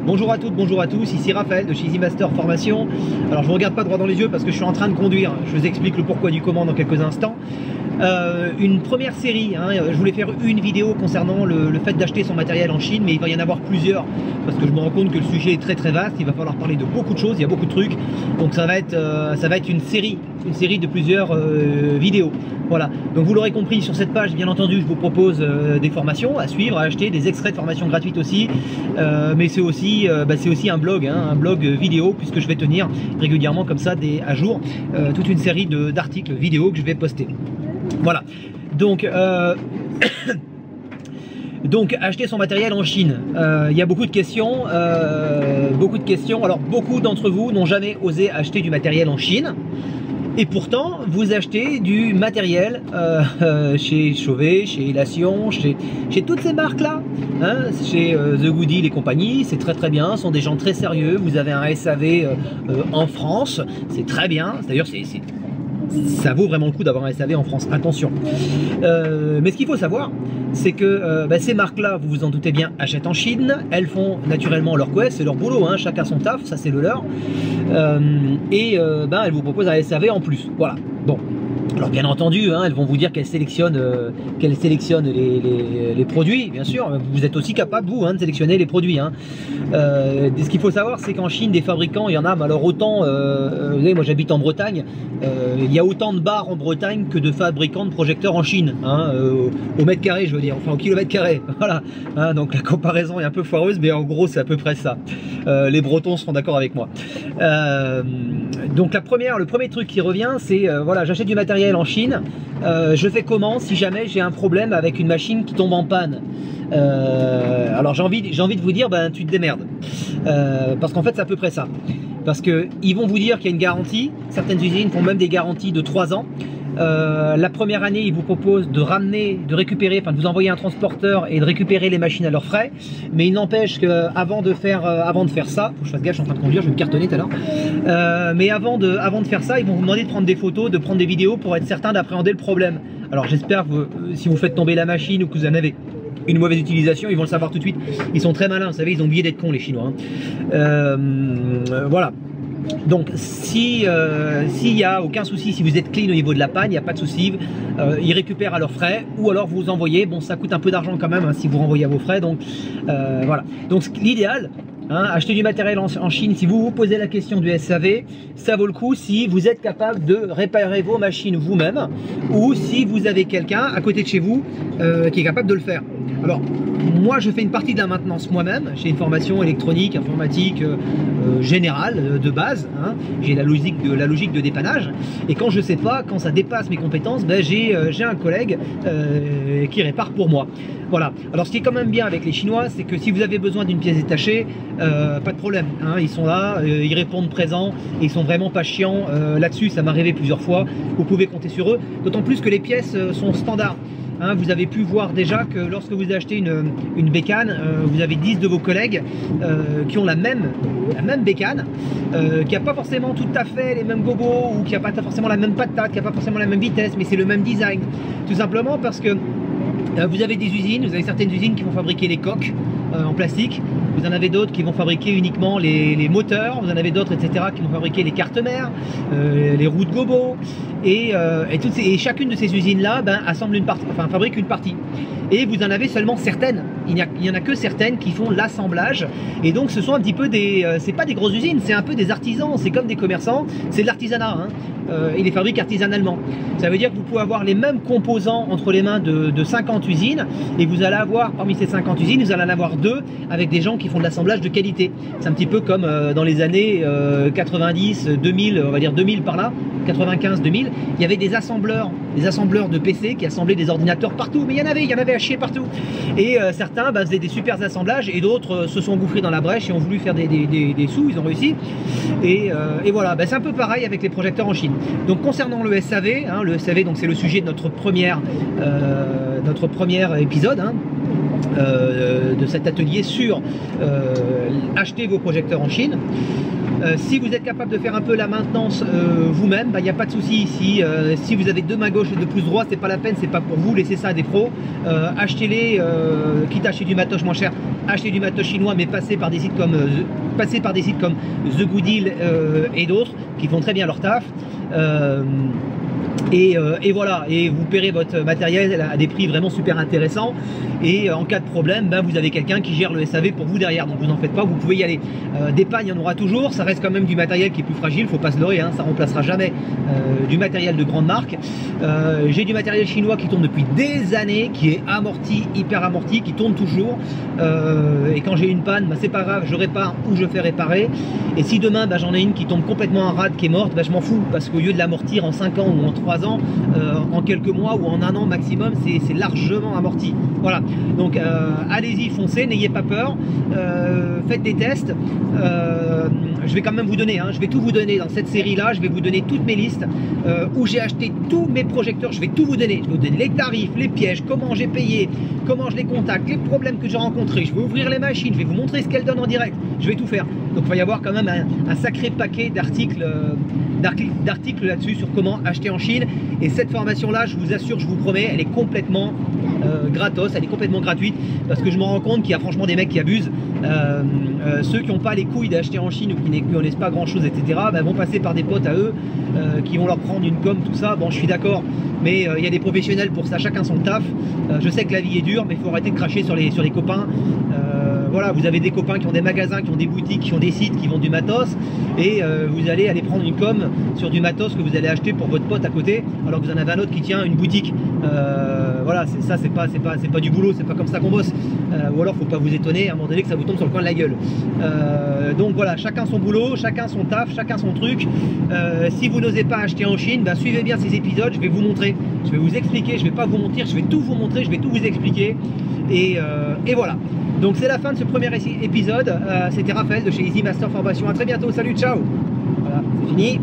Bonjour à toutes, bonjour à tous, ici Raphaël de chez Easy Master Formation. Alors je ne vous regarde pas droit dans les yeux parce que je suis en train de conduire, je vous explique le pourquoi du comment dans quelques instants. Une première série, hein, je voulais faire une vidéo concernant le fait d'acheter son matériel en Chine, mais il va y en avoir plusieurs parce que je me rends compte que le sujet est très vaste, il va falloir parler de beaucoup de choses, il y a beaucoup de trucs, donc ça va être une série de plusieurs vidéos. Voilà, donc vous l'aurez compris, sur cette page bien entendu je vous propose des formations à suivre, à acheter, des extraits de formations gratuites aussi, mais c'est aussi un blog, hein, un blog vidéo, puisque je vais tenir régulièrement comme ça à jour toute une série d'articles vidéo que je vais poster. Voilà, donc donc acheter son matériel en Chine, il y a beaucoup de questions, alors beaucoup d'entre vous n'ont jamais osé acheter du matériel en Chine. Et pourtant, vous achetez du matériel chez Chauvet, chez Elation, chez toutes ces marques-là, hein, chez The Good Deal et compagnie, c'est très bien, ce sont des gens très sérieux, vous avez un SAV en France, c'est très bien, d'ailleurs ça vaut vraiment le coup d'avoir un SAV en France, attention. Mais ce qu'il faut savoir, c'est que ces marques-là, vous vous en doutez bien, achètent en Chine, elles font naturellement leur quest, c'est leur boulot, hein, chacun son taf, ça c'est le leur, elles vous proposent un SAV en plus, voilà. Bon, alors bien entendu, hein, elles vont vous dire qu'elles sélectionnent les produits, bien sûr, vous êtes aussi capable, vous, hein, de sélectionner les produits. Hein. Ce qu'il faut savoir, c'est qu'en Chine, des fabricants, il y en a, mais alors autant, vous savez, moi j'habite en Bretagne, il y a autant de bars en Bretagne que de fabricants de projecteurs en Chine, hein, au mètre carré, je veux dire, enfin au kilomètre carré, voilà. Hein, donc la comparaison est un peu foireuse, mais en gros c'est à peu près ça. Les Bretons seront d'accord avec moi. Donc le premier truc qui revient, c'est voilà, j'achète du matériel en Chine, je fais comment si jamais j'ai un problème avec une machine qui tombe en panne? Alors j'ai envie de vous dire, ben tu te démerdes, parce qu'en fait c'est à peu près ça, parce que ils vont vous dire qu'il y a une garantie, certaines usines font même des garanties de 3 ans. La première année, ils vous proposent de récupérer, enfin de vous envoyer un transporteur et de récupérer les machines à leurs frais. Mais il n'empêche qu'avant de faire ça, faut que je fasse gaffe, je suis en train de conduire, je vais me cartonner tout à l'heure. Mais avant de faire ça, ils vont vous demander de prendre des photos, de prendre des vidéos pour être certain d'appréhender le problème. Alors j'espère que si vous faites tomber la machine ou que vous en avez une mauvaise utilisation, ils vont le savoir tout de suite. Ils sont très malins, vous savez, ils ont oublié d'être cons les Chinois. Hein. Voilà. Donc s'il n'y a aucun souci, si vous êtes clean au niveau de la panne, il n'y a pas de souci, ils récupèrent à leurs frais, ou alors vous envoyez, bon ça coûte un peu d'argent quand même, hein, si vous renvoyez à vos frais, donc voilà. Donc l'idéal, hein, acheter du matériel en Chine, si vous vous posez la question du SAV, ça vaut le coup si vous êtes capable de réparer vos machines vous-même, ou si vous avez quelqu'un à côté de chez vous qui est capable de le faire. Alors moi je fais une partie de la maintenance moi-même, j'ai une formation électronique, informatique générale de base, hein. J'ai la logique de dépannage, et quand je sais pas, quand ça dépasse mes compétences, ben j'ai un collègue qui répare pour moi. Voilà. Alors ce qui est quand même bien avec les Chinois, c'est que si vous avez besoin d'une pièce détachée, pas de problème, hein, ils sont là, ils répondent présents, et ils sont vraiment pas chiants là-dessus, ça m'est arrivé plusieurs fois, vous pouvez compter sur eux, d'autant plus que les pièces sont standards. Hein, vous avez pu voir déjà que lorsque vous achetez une bécane, vous avez 10 de vos collègues qui ont la même bécane, qui n'a pas forcément tout à fait les mêmes gobos, ou qui n'a pas forcément la même patate, qui n'a pas forcément la même vitesse, mais c'est le même design. Tout simplement parce que vous avez des usines, vous avez certaines usines qui vont fabriquer les coques en plastique, vous en avez d'autres qui vont fabriquer uniquement les moteurs, vous en avez d'autres, etc., qui vont fabriquer les cartes mères, les roues de gobo, et chacune de ces usines-là fabrique une partie. Et vous en avez seulement certaines, il n'y en a que certaines qui font l'assemblage, et donc ce sont un petit peu c'est pas des grosses usines, c'est un peu des artisans, c'est comme des commerçants, c'est de l'artisanat, hein. Ils les fabriquent artisanalement. Ça veut dire que vous pouvez avoir les mêmes composants entre les mains de 50 usines, et vous allez avoir, parmi ces 50 usines, vous allez en avoir 2 avec des gens qui font de l'assemblage de qualité. C'est un petit peu comme dans les années 90, 2000, on va dire 2000 par là, 95, 2000, il y avait des assembleurs de PC qui assemblaient des ordinateurs partout, mais il y en avait à chier partout. Et certains faisaient des super assemblages, et d'autres se sont engouffrés dans la brèche et ont voulu faire des sous, ils ont réussi. Et voilà, c'est un peu pareil avec les projecteurs en Chine. Donc concernant le SAV, hein, le SAV, donc c'est le sujet de notre premier épisode, hein. de cet atelier sur acheter vos projecteurs en Chine. Si vous êtes capable de faire un peu la maintenance vous-même, il n'y a pas de souci ici. Si vous avez deux mains gauche et deux pouces droit, c'est pas la peine, c'est pas pour vous, laissez ça à des pros. Achetez-les, quitte à acheter du matos moins cher, achetez du matos chinois, mais passez par des sites comme The Good Deal et d'autres qui font très bien leur taf. Et voilà, et vous paierez votre matériel à des prix vraiment super intéressants, et en cas de problème, vous avez quelqu'un qui gère le SAV pour vous derrière, donc vous n'en faites pas, vous pouvez y aller. Des pannes, il y en aura toujours, ça reste quand même du matériel qui est plus fragile, faut pas se leurrer, hein, ça remplacera jamais du matériel de grande marque. J'ai du matériel chinois qui tourne depuis des années, qui est amorti, hyper amorti, qui tourne toujours, et quand j'ai une panne, c'est pas grave, je répare ou je fais réparer, et si demain j'en ai une qui tombe complètement en rade, qui est morte, je m'en fous, parce qu'au lieu de l'amortir en 5 ans ou en 3 ans, en quelques mois ou en un an maximum, c'est largement amorti. Voilà, donc allez-y, foncez, n'ayez pas peur, faites des tests. Je vais quand même vous donner, je vais tout vous donner dans cette série là, je vais vous donner toutes mes listes où j'ai acheté tous mes projecteurs, je vais tout vous donner, je vais vous donner les tarifs, les pièges, comment j'ai payé, comment je les contacte, les problèmes que j'ai rencontrés, je vais ouvrir les machines, je vais vous montrer ce qu'elles donnent en direct, je vais tout faire. Donc il va y avoir quand même un sacré paquet d'articles là-dessus sur comment acheter en Chine, et cette formation là, je vous assure, je vous promets, elle est complètement gratos, elle est complètement gratuite, parce que je me rends compte qu'il y a franchement des mecs qui abusent. Ceux qui n'ont pas les couilles d'acheter en Chine ou qui ne connaissent pas grand chose, etc., vont passer par des potes à eux qui vont leur prendre une com, tout ça. Bon, je suis d'accord, mais il y a des professionnels pour ça, chacun son taf. Je sais que la vie est dure, mais il faut arrêter de cracher sur les copains. Voilà, vous avez des copains qui ont des magasins, qui ont des boutiques, qui ont des sites, qui vendent du matos, et vous allez aller prendre une com sur du matos que vous allez acheter pour votre pote à côté, alors que vous en avez un autre qui tient une boutique. Voilà, c'est pas du boulot, c'est pas comme ça qu'on bosse. Ou alors faut pas vous étonner à un moment donné que ça vous tombe sur le coin de la gueule. Donc voilà, chacun son boulot, chacun son taf, chacun son truc. Si vous n'osez pas acheter en Chine, suivez bien ces épisodes, je vais vous montrer, je vais vous expliquer, je vais pas vous mentir, je vais tout vous montrer, je vais tout vous expliquer, et voilà. Donc c'est la fin de ce premier épisode. C'était Raphaël de chez Easy Master Formation. À très bientôt, salut, ciao. Voilà, c'est fini.